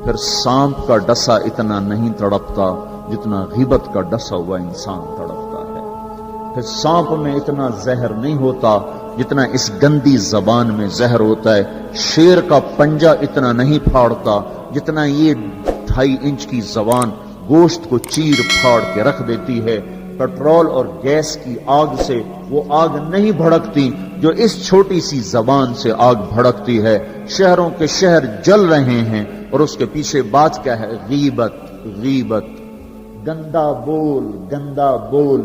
پھر سانپ کا ڈسا اتنا نہیں تڑپتا جتنا غیبت کا ڈسا ہوا انسان تڑپتا ہے. پھر سانپ میں اتنا زہر نہیں ہوتا جتنا اس گندی زبان میں زہر ہوتا ہے. شیر کا پنجہ اتنا نہیں پھاڑتا جتنا یہ 2.5 انچ کی زبان گوشت کو چیر پھاڑ کے رکھ دیتی ہے. پٹرول اور گیس کی آگ سے وہ آگ نہیں بھڑکتی جو اس چھوٹی سی زبان سے آگ بھڑکتی ہے. شہروں کے شہر جل رہے ہیں اور اس کے پیچھے بات کیا ہے؟ غیبت. غیبت، گندا بول، گندا بول.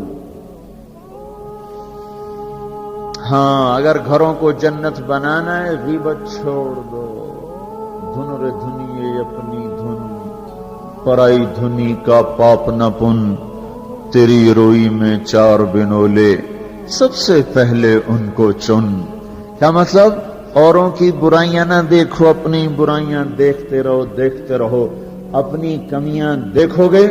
ہاں، اگر گھروں کو جنت بنانا ہے غیبت چھوڑ دو. دھن رے دھنیے اپنی دھن، پرائی دھنی کا پاپ نہ پن. تیری روئی میں 4 بنولے، سب سے پہلے ان کو چن. کیا مطلب؟ اوروں کی برائیاں نہ دیکھو، اپنی برائیاں دیکھتے رہو، دیکھتے رہو. اپنی کمیاں دیکھو گے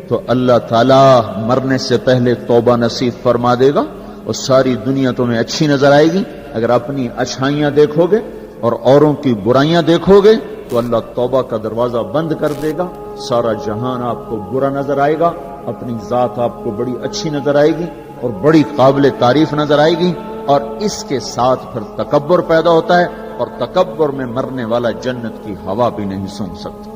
تو اللہ تعالیٰ مرنے سے پہلے توبہ نصیب فرما دے گا اور ساری دنیا تمہیں اچھی نظر آئے گی. اگر اپنی اچھائیاں دیکھو گے اور اوروں کی برائیاں دیکھو گے تو اللہ توبہ کا دروازہ بند کر دے گا. سارا جہان آپ کو برا نظر آئے گا، اپنی ذات آپ کو بڑی اچھی نظر آئے گی اور بڑی قابل تعریف نظر آئے گی. اور اس کے ساتھ پھر تکبر پیدا ہوتا ہے اور تکبر میں مرنے والا جنت کی ہوا بھی نہیں سونگ سکتا.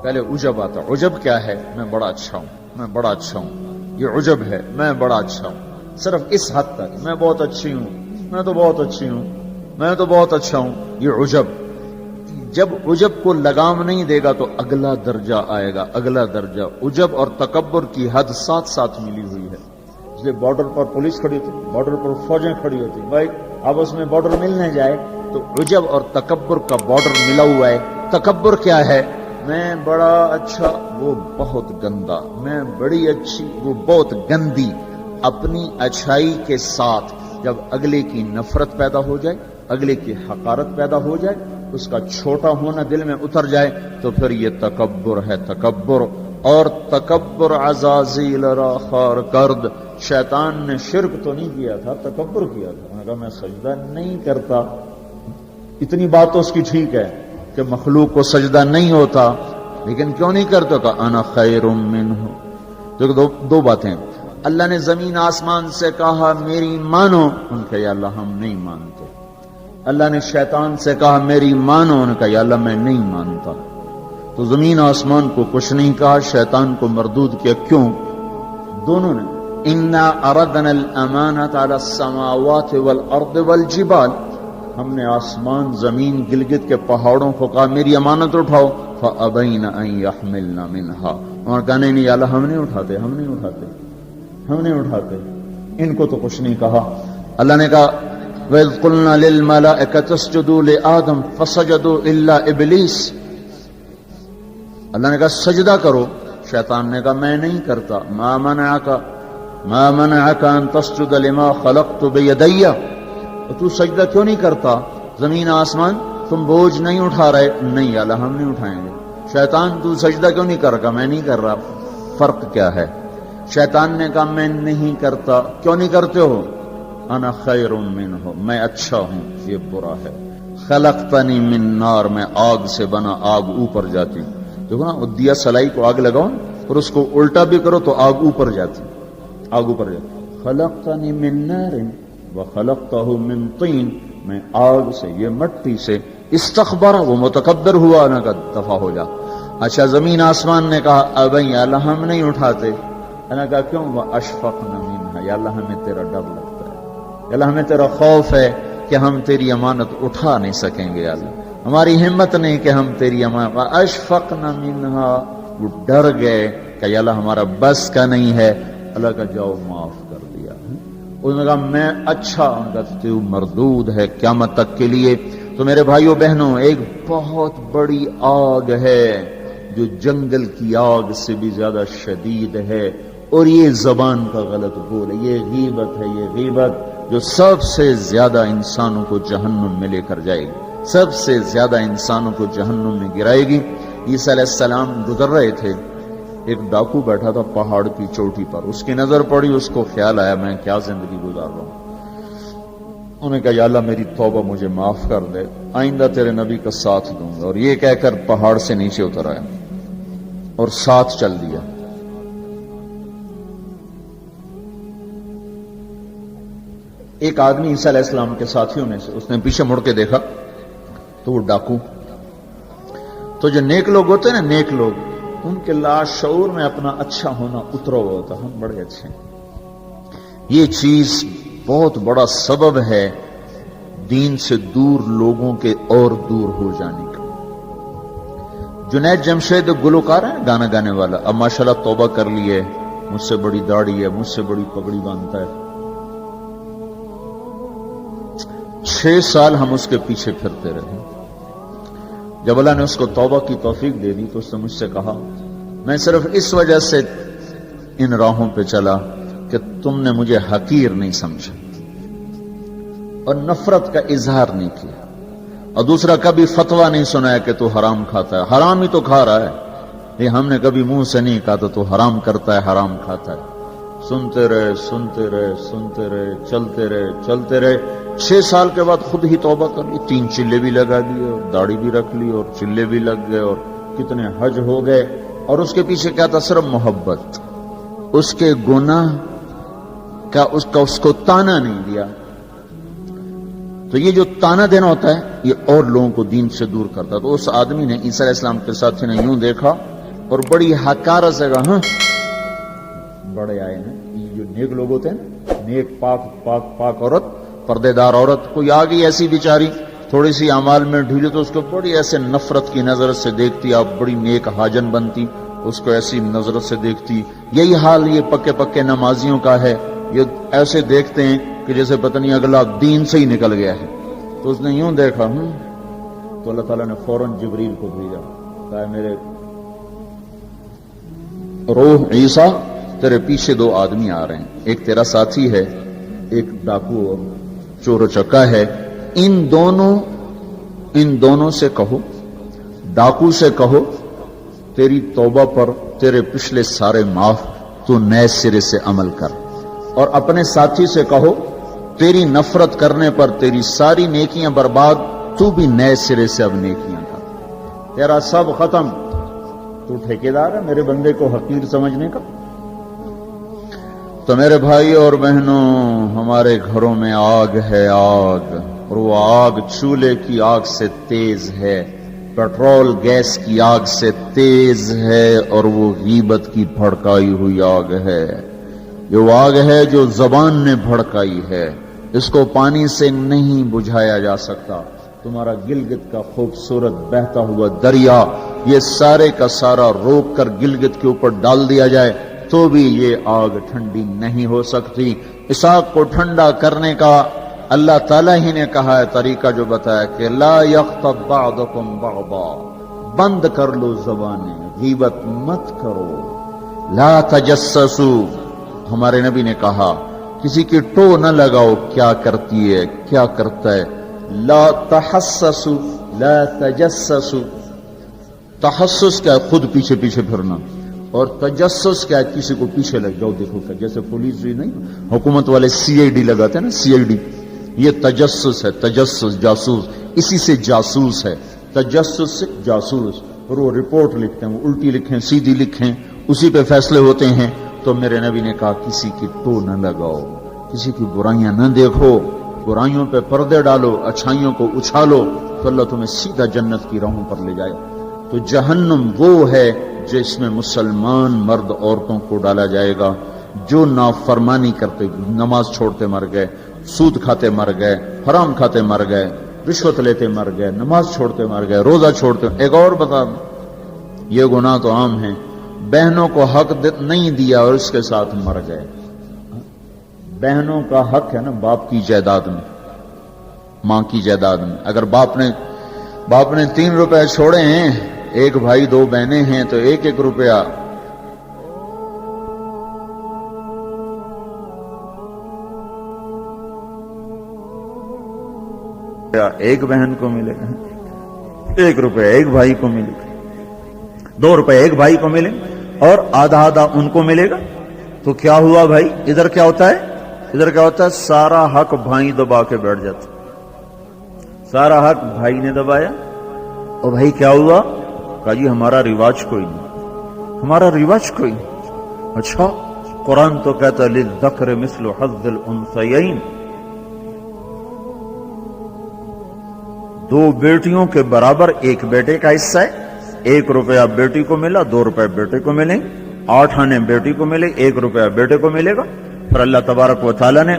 پہلے عجب آتا. عجب کیا ہے؟ میں بڑا اچھا ہوں، میں بڑا اچھا ہوں. یہ عجب ہے، میں بڑا اچھا ہوں. صرف اس حد تک میں بہت اچھی ہوں، میں تو بہت اچھی ہوں، میں تو بہت اچھا ہوں. یہ عجب. جب عجب کو لگام نہیں دے گا تو اگلا درجہ آئے گا، اگلا درجہ. عجب اور تکبر کی حد ساتھ ساتھ ملی ہوئی ہے. اس لیے بارڈر پر پولیس کھڑی ہوتی، بارڈر پر فوجیں کھڑی ہوتی. بھائی آپس میں بارڈر ملنے جائے تو عجب اور تکبر کا بارڈر ملا ہوا ہے. تکبر کیا ہے؟ میں بڑا اچھا، وہ بہت گندا. میں بڑی اچھی، وہ بہت گندی. اپنی اچھائی کے ساتھ جب اگلے کی نفرت پیدا ہو جائے، اگلے کی حقارت پیدا ہو جائے، اس کا چھوٹا ہونا دل میں اتر جائے تو پھر یہ تکبر ہے. تکبر. اور تکبر عزازیل را خار کرد. شیطان نے شرک تو نہیں کیا تھا، تکبر کیا تھا. میں کہا میں سجدہ نہیں کرتا. اتنی بات تو اس کی ٹھیک ہے کہ مخلوق کو سجدہ نہیں ہوتا، لیکن کیوں نہیں کرتا؟ کہ انا خیر منہ. تو دو باتیں. اللہ نے زمین آسمان سے کہا میری مانو، ان کا یا اللہ ہم نہیں مانتے. اللہ نے شیطان سے کہا میری مانو، ان کا یا اللہ میں نہیں مانتا. تو زمین آسمان کو کچھ نہیں کہا، شیطان کو مردود کیا. کیوں؟ دونوں نے. انا اردنا الامانۃ علی السماوات والارض والجبال. ہم نے آسمان، زمین، گلگت کے پہاڑوں کو کہا میری امانت اٹھاؤ. فابین ان یحملن منھا. اور کہنے نہیں اللہ ہم نہیں اٹھاتے، ہم نہیں اٹھاتے، ہم نہیں اٹھاتے. ان کو تو کچھ نہیں کہا. اللہ نے کہا وَإِذْ قُلْنَا لِلْمَلَائِكَةِ اسْجُدُوا لِآدَمَ فَسَجَدُوا إِلَّا إِبْلِيسَ. اللہ نے کہا سجدہ کرو. شیطان نے کہا میں نہیں کرتا. مَا مَنَعَكَ أَن تَسْجُدَ لِمَا خَلَقْتُ بِيَدَيَّ. تو سجدہ کیوں نہیں کرتا؟ زمین آسمان تم بوجھ نہیں اٹھا رہے. نہیں اللہ ہم نہیں اٹھائیں گے. شیطان تو سجدہ کیوں نہیں کر رہا؟ میں نہیں کر رہا. فرق کیا ہے؟ شیطان نے کہا میں نہیں کرتا. کیوں نہیں کرتے ہو؟ انا خیر منہ، میں اچھا ہوں، یہ برا ہے. خلقتنی من نار، میں آگ سے بنا، آگ اوپر جاتی. دیکھو نا، دیا سلائی کو آگ لگاؤ اور اس کو الٹا بھی کرو تو آگ اوپر جاتی، آگ اوپر جاتی. خلقتنی من نار وخلقتہ من طین. میں آگ سے، یہ مٹی سے. استخبر، وہ متکبر ہوا. نہ کہ دفع ہو جا. اچھا زمین آسمان نے کہا اب یا اللہ ہم نہیں اٹھاتے. نے کہا کیوں؟ واشفقنا منھا، یا اللہ ہمیں تیرا ڈر لگتا ہے، یا اللہ ہمیں تیرا خوف ہے کہ ہم تیری امانت اٹھا نہیں سکیں گے. یا اللہ ہماری ہمت نہیں کہ ہم تیری امانت. اشفقنا منھا، وہ ڈر گئے کہ یا اللہ ہمارا بس کا نہیں ہے. اللہ کا جاؤ معاف کر دیا. انہوں نے کہا میں اچھا. ان کا تو مردود ہے قیامت تک کے لیے. تو میرے بھائیوں بہنوں، ایک بہت بڑی آگ ہے جو جنگل کی آگ سے بھی زیادہ شدید ہے، اور یہ زبان کا غلط بول ہے. یہ غیبت ہے. یہ غیبت جو سب سے زیادہ انسانوں کو جہنم میں لے کر جائے گی، سب سے زیادہ انسانوں کو جہنم میں گرائے گی. عیسیٰ علیہ السلام گزر رہے تھے، ایک ڈاکو بیٹھا تھا پہاڑ کی چوٹی پر. اس کی نظر پڑی، اس کو خیال آیا میں کیا زندگی گزار رہا ہوں. انہوں نے کہا یا اللہ میری توبہ مجھے معاف کر دے، آئندہ تیرے نبی کا ساتھ دوں گا، اور یہ کہہ کر پہاڑ سے نیچے اتر آیا اور ساتھ چل دیا۔ ایک آدمی عیسیٰ علیہ السلام کے ساتھیوں میں سے، اس نے پیچھے مڑ کے دیکھا تو وہ ڈاکو، تو جو نیک لوگ ہوتے ہیں نا، نیک لوگ، ان کے لاشعور میں اپنا اچھا ہونا اترا ہوا ہوتا، ہم بڑے اچھے ہیں۔ یہ چیز بہت بڑا سبب ہے دین سے دور لوگوں کے اور دور ہو جانے کا۔ جنید جمشید گلوکار ہے، گانا گانے والا، اب ماشاءاللہ توبہ کر لی ہے، مجھ سے بڑی داڑھی ہے، مجھ سے بڑی پگڑی باندھتا ہے۔ 6 سال ہم اس کے پیچھے پھرتے رہے۔ جب اللہ نے اس کو توبہ کی توفیق دے دی تو اس نے مجھ سے کہا میں صرف اس وجہ سے ان راہوں پہ چلا کہ تم نے مجھے حقیر نہیں سمجھا اور نفرت کا اظہار نہیں کیا، اور دوسرا کبھی فتویٰ نہیں سنایا کہ تو حرام کھاتا ہے، حرام ہی تو کھا رہا ہے، یہ ہم نے کبھی منہ سے نہیں کہا تو حرام کرتا ہے، حرام کھاتا ہے۔ سنتے رہے سنتے رہے سنتے رہے، چلتے رہے چلتے رہے۔ 6 سال کے بعد خود ہی توبہ کر لی، 3 چلے بھی لگا دیے اور داڑھی بھی رکھ لی اور چلے بھی لگ گئے اور کتنے حج ہو گئے، اور اس کے پیچھے کیا تھا؟ صرف محبت۔ اس کے گناہ کا اس کو تانا نہیں دیا۔ تو یہ جو تانا دینا ہوتا ہے یہ اور لوگوں کو دین سے دور کرتا ہے۔ تو اس آدمی نے، عیسیٰ علیہ السلام کے ساتھی نے یوں دیکھا اور بڑی حقارت سے کہا ہاں بڑے آئے ہیں، یہ جو نیک لوگ ہوتے ہیں نا، نیک پاک پاک پاک عورت، پردے دار عورت، کوئی آ گئی ایسی بیچاری تھوڑی سی اعمال میں ڈھیلی تو اس کو بڑی ایسے نفرت کی نظر سے دیکھتی، آپ بڑی نیک حاجن بنتی، اس کو ایسی نظر سے دیکھتی۔ یہی حال یہ پکے پکے نمازیوں کا ہے، یہ ایسے دیکھتے ہیں کہ جیسے پتہ نہیں اگلا دین سے ہی نکل گیا ہے۔ تو اس نے یوں دیکھا تو اللہ تعالیٰ نے فوراً جبریل کو بھیجا، کہا میرے روح عیسیٰ تیرے پیچھے 2 آدمی آ رہے ہیں، ایک تیرا ساتھی ہے، ایک ڈاکو اور چور و چکا ہے، ان دونوں سے کہو، ڈاکو سے کہو تیری توبہ پر تیرے پچھلے سارے معاف، تو نئے سرے سے عمل کر، اور اپنے ساتھی سے کہو تیری نفرت کرنے پر تیری ساری نیکیاں برباد، تو بھی نئے سرے سے اب نیکیاں کر، تیرا سب ختم، تو ٹھیکیدار ہے میرے بندے کو حقیر سمجھنے کا۔ تو میرے بھائی اور بہنوں، ہمارے گھروں میں آگ ہے، آگ، اور وہ آگ چولہے کی آگ سے تیز ہے، پیٹرول گیس کی آگ سے تیز ہے، اور وہ غیبت کی بھڑکائی ہوئی آگ ہے۔ یہ وہ آگ ہے جو زبان نے بھڑکائی ہے، اس کو پانی سے نہیں بجھایا جا سکتا۔ تمہارا گلگت کا خوبصورت بہتا ہوا دریا، یہ سارے کا سارا روک کر گلگت کے اوپر ڈال دیا جائے تو بھی یہ آگ ٹھنڈی نہیں ہو سکتی۔ اس آگ کو ٹھنڈا کرنے کا اللہ تعالیٰ ہی نے کہا ہے طریقہ، جو بتایا کہ لا یغتب بعضکم بعضا، بند کر لو زبانیں، غیبت مت کرو، لا تجسسوا، ہمارے نبی نے کہا کسی کی ٹو نہ لگاؤ، کیا کرتی ہے کیا کرتا ہے، لا تحسسوا لا تجسسوا، تحسس کیا ہے؟ خود پیچھے پیچھے پھرنا، اور تجسس کیا ہے؟ کسی کو پیچھے لگ جاؤ، دیکھو کیا، جیسے پولیس نہیں حکومت والے CID لگاتے ہیں نا، CID، یہ تجسس ہے، تجسس جاسوس، اسی سے جاسوس ہے، تجسس سے جاسوس، اور وہ رپورٹ لکھتے ہیں، وہ الٹی لکھیں سیدھی لکھیں، اسی پہ فیصلے ہوتے ہیں۔ تو میرے نبی نے کہا کسی کی ٹو نہ لگاؤ، کسی کی برائیاں نہ دیکھو، برائیوں پہ پردے ڈالو، اچھائیوں کو اچھالو، تو اللہ تمہیں سیدھا جنت کی راہوں پر لے جائے۔ تو جہنم وہ ہے جس میں مسلمان مرد عورتوں کو ڈالا جائے گا جو نافرمانی کرتے، نماز چھوڑتے مر گئے، سود کھاتے مر گئے، حرام کھاتے مر گئے، رشوت لیتے مر گئے، نماز چھوڑتے مر گئے، روزہ چھوڑتے۔ ایک اور بتا دوں، یہ گناہ تو عام ہیں، بہنوں کو حق نہیں دیا اور اس کے ساتھ مر گئے۔ بہنوں کا حق ہے نا باپ کی جائیداد میں، ماں کی جائیداد میں۔ اگر باپ نے 3 روپے چھوڑے ہیں، ایک بھائی 2 بہنیں ہیں، تو 1-1 روپیہ ایک بہن کو ملے گا، 1 روپیہ ایک بھائی کو ملے گا، 2 روپے ایک بھائی کو ملے، اور آدھا آدھا ان کو ملے گا۔ تو کیا ہوا بھائی؟ ادھر کیا ہوتا ہے؟ ادھر کیا ہوتا ہے؟ سارا حق بھائی دبا کے بیٹھ جاتا، سارا حق بھائی نے دبایا، اور بھائی کیا ہوا؟ کہا جی ہمارا رواج کوئی نہیں، ہمارا رواج کوئی نہیں۔ اچھا قرآن تو کہتا ہے للذکر مثل حظ الانثیین، 2 بیٹیوں کے برابر ایک بیٹے کا حصہ ہے، 1 روپیہ بیٹی کو ملا، 2 روپے بیٹے کو ملیں، 8 آنے بیٹی کو ملے، 1 روپیہ بیٹے کو ملے گا۔ پھر اللہ تبارک و تعالیٰ نے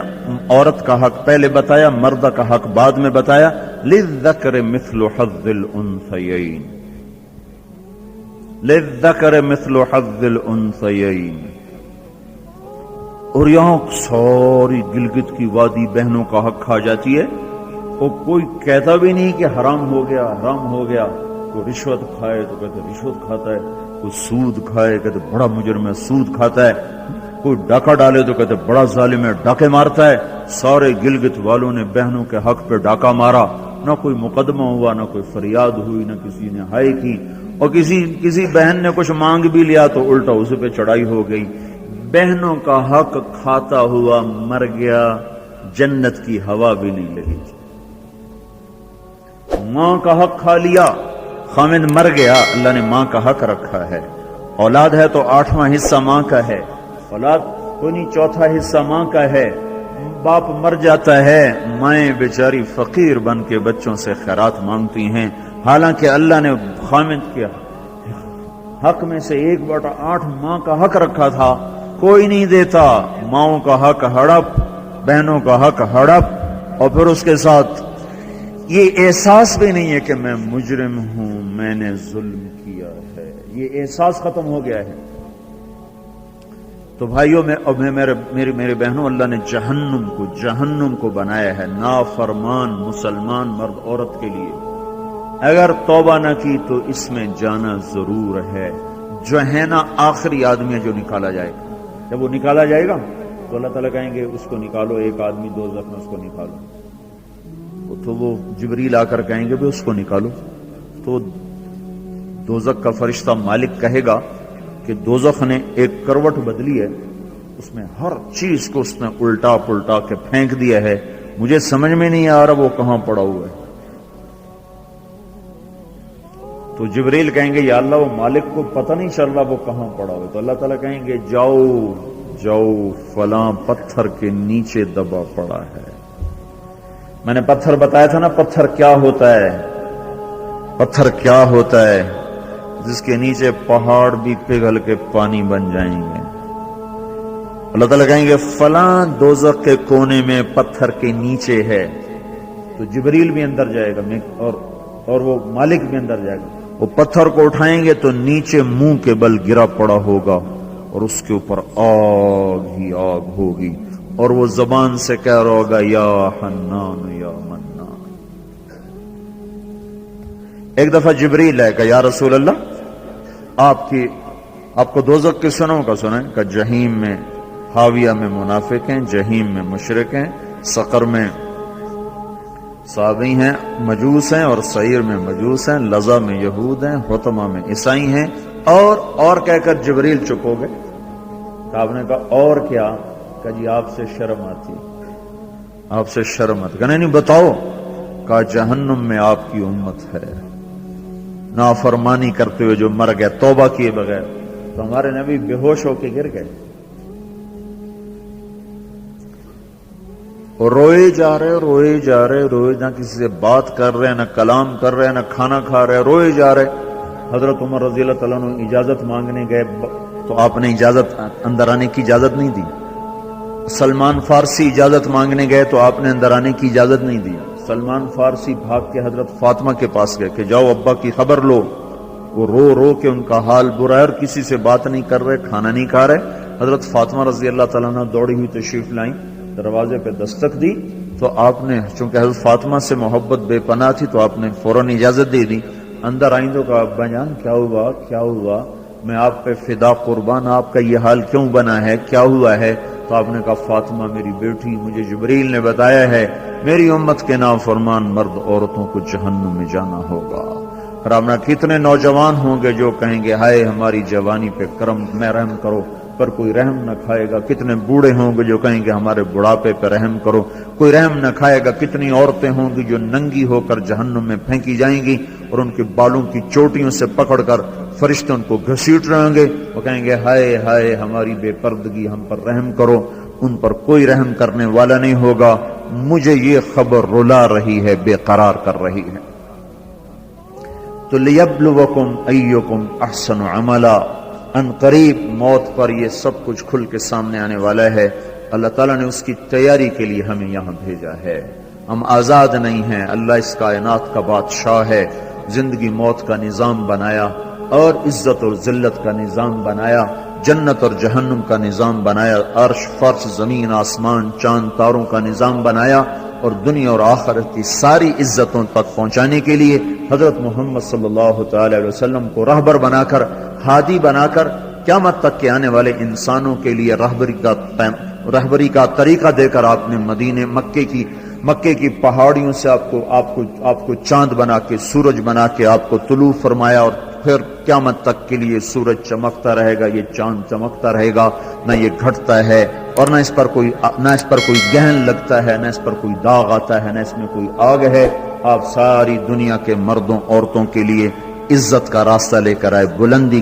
عورت کا حق پہلے بتایا، مرد کا حق بعد میں بتایا، للذکر مثل حظ الانثیین، للذکر مثل حظ الانثیین۔ اور یہاں ساری گلگت کی وادی بہنوں کا حق کھا جاتی ہے، اور کوئی کہتا بھی نہیں کہ حرام ہو گیا، حرام ہو گیا۔ کوئی رشوت کھائے تو کہتے رشوت کھاتا ہے، کوئی سود کھائے کہتے بڑا مجرم ہے سود کھاتا ہے، کوئی ڈاکہ ڈالے تو کہتے بڑا ظالم ہے ڈاکے مارتا ہے۔ سارے گلگت والوں نے بہنوں کے حق پہ ڈاکہ مارا، نہ کوئی مقدمہ ہوا، نہ کوئی فریاد ہوئی، نہ کسی نے ہائے کی، اور کسی بہن نے کچھ مانگ بھی لیا تو الٹا اس پہ چڑھائی ہو گئی۔ بہنوں کا حق کھاتا ہوا مر گیا، جنت کی ہوا بھی نہیں لگی۔ ماں کا حق کھا لیا، خامد مر گیا، اللہ نے ماں کا حق رکھا ہے۔ اولاد ہے تو 8واں حصہ ماں کا ہے، اولاد کوئی نہیں 4تھا حصہ ماں کا ہے۔ باپ مر جاتا ہے، مائیں بیچاری فقیر بن کے بچوں سے خیرات مانگتی ہیں، حالانکہ اللہ نے خامد کے حق میں سے 1/8 ماں کا حق رکھا تھا، کوئی نہیں دیتا۔ ماؤں کا حق ہڑپ، بہنوں کا حق ہڑپ، اور پھر اس کے ساتھ یہ احساس بھی نہیں ہے کہ میں مجرم ہوں، میں نے ظلم کیا ہے، یہ احساس ختم ہو گیا ہے۔ تو بھائیوں میرے بہنوں، اللہ نے جہنم کو بنایا ہے نافرمان مسلمان مرد عورت کے لیے۔ اگر توبہ نہ کی تو اس میں جانا ضرور ہے۔ جو ہے نا آخری آدمی ہے جو نکالا جائے گا، جب وہ نکالا جائے گا تو اللہ تعالیٰ کہیں گے اس کو نکالو، ایک آدمی دوزخ میں اس کو نکالو، تو وہ جبریل آ کر کہیں گے بھی اس کو نکالو، تو دوزخ کا فرشتہ مالک کہے گا کہ دوزخ نے ایک کروٹ بدلی ہے، اس میں ہر چیز کو اس نے الٹا پلٹا کے پھینک دیا ہے، مجھے سمجھ میں نہیں آ رہا وہ کہاں پڑا ہوا ہے۔ تو جبریل کہیں گے یا اللہ وہ مالک کو پتہ نہیں چل رہا وہ کہاں پڑا ہوا ہے، تو اللہ تعالیٰ کہیں گے جاؤ جاؤ فلاں پتھر کے نیچے دبا پڑا ہے۔ میں نے پتھر بتایا تھا نا، پتھر کیا ہوتا ہے، پتھر کیا ہوتا ہے، جس کے نیچے پہاڑ بھی پگھل کے پانی بن جائیں گے۔ اللہ تعالیٰ کہیں گے فلاں دوزخ کے کونے میں پتھر کے نیچے ہے، تو جبریل بھی اندر جائے گا اور وہ مالک بھی اندر جائے گا، وہ پتھر کو اٹھائیں گے تو نیچے منہ کے بل گرا پڑا ہوگا، اور اس کے اوپر آگ ہی آگ ہوگی، اور وہ زبان سے کہہ رہا ہوگا یا حنان یا منان۔ ایک دفعہ جبریل ہے کہ یا رسول اللہ آپ کو دوزخ کی سنوں کا سنیں کہ جہیم میں حاویہ میں منافق ہیں، جہیم میں مشرک ہیں، سقر میں صابئی ہیں مجوس ہیں، اور سعیر میں مجوس ہیں، لظہ میں یہود ہیں، حطمہ میں عیسائی ہیں، اور کہہ کر جبریل چپ ہو گئے۔ تو آپ نے کہا اور کیا؟ کہ جی آپ سے شرم آتی، آپ سے شرم آتی، کہ نہیں بتاؤ؟ کہا جہنم میں آپ کی امت ہے، نافرمانی کرتے ہوئے جو مر گئے توبہ کیے بغیر، تو ہمارے نبی بے ہوش ہو کے گر گئے، اور روئے جا رہے، نہ کسی سے بات کر رہے، نہ کلام کر رہے، نہ کھانا کھا رہے، روئے جا رہے۔ حضرت عمر رضی اللہ تعالیٰ عنہ اجازت مانگنے گئے تو آپ نے اندر آنے کی اجازت نہیں دی۔ سلمان فارسی اجازت مانگنے گئے تو آپ نے اندر آنے کی اجازت نہیں دی۔ سلمان فارسی بھاگ کے حضرت فاطمہ کے پاس گئے کہ جاؤ ابا کی خبر لو، وہ رو کے ان کا حال برا ہے اور کسی سے بات نہیں کر رہے، کھانا نہیں کھا رہے۔ حضرت فاطمہ رضی اللہ تعالیٰ عنہ دوڑی ہوئی تشریف لائیں، دروازے پہ دستک دی تو آپ نے، چونکہ حضرت فاطمہ سے محبت بے پناہ تھی تو آپ نے فوراً اجازت دے دی۔ اندر آئیں تو کہا ابا جان کیا ہوا، میں آپ پہ فدا قربان، آپ کا یہ حال کیوں بنا ہے، کیا ہوا ہے؟ تو آپ نے کہا فاطمہ میری بیٹی، مجھے جبریل نے بتایا ہے میری امت کے نافرمان مرد عورتوں کو جہنم میں جانا ہوگا۔ رامنا کتنے نوجوان ہوں گے جو کہیں گے ہائے ہماری جوانی پہ کرم میں رحم کرو، پر کوئی رحم نہ کھائے گا۔ کتنے بوڑھے ہوں گے جو کہیں گے ہمارے بڑھاپے پہ رحم کرو، کوئی رحم نہ کھائے گا۔ کتنی عورتیں ہوں گی جو ننگی ہو کر جہنم میں پھینکی جائیں گی اور ان کے بالوں کی چوٹیوں سے پکڑ کر فرشتے ان کو گھسیٹ رہے ہوں گے، وہ کہیں گے ہائے ہائے ہماری بے پردگی، ہم پر رحم کرو۔ ان پر کوئی رحم کرنے والا نہیں ہوگا۔ مجھے یہ خبر رلا رہی ہے، بے قرار کر رہی ہے۔ تو لیبلوکم ایکم احسن عملا، ان قریب موت پر یہ سب کچھ کھل کے سامنے آنے والا ہے۔ اللہ تعالیٰ نے اس کی تیاری کے لیے ہمیں یہاں بھیجا ہے۔ ہم آزاد نہیں ہیں، اللہ اس کائنات کا بادشاہ ہے، زندگی موت کا نظام بنایا اور عزت اور ذلت کا نظام بنایا، جنت اور جہنم کا نظام بنایا، عرش فرش زمین آسمان چاند تاروں کا نظام بنایا، اور دنیا اور آخرت کی ساری عزتوں تک پہنچانے کے لیے حضرت محمد صلی اللہ تعالی علیہ وسلم کو رہبر بنا کر، ہادی بنا کر، قیامت تک کے آنے والے انسانوں کے لیے رہبری کا طریقہ دے کر آپ نے مکے کی پہاڑیوں سے آپ کو چاند بنا کے، سورج بنا کے آپ کو طلوع فرمایا، اور پھر قیامت تک کے لیے سورج چمکتا رہے گا، یہ چاند چمکتا رہے گا، نہ یہ گھٹتا ہے اور نہ اس پر کوئی گہن لگتا ہے، نہ اس پر کوئی داغ آتا ہے، نہ اس میں کوئی آگ ہے۔ آپ ساری دنیا کے مردوں عورتوں کے لیے عزت کا راستہ لے کر آئے، بلندی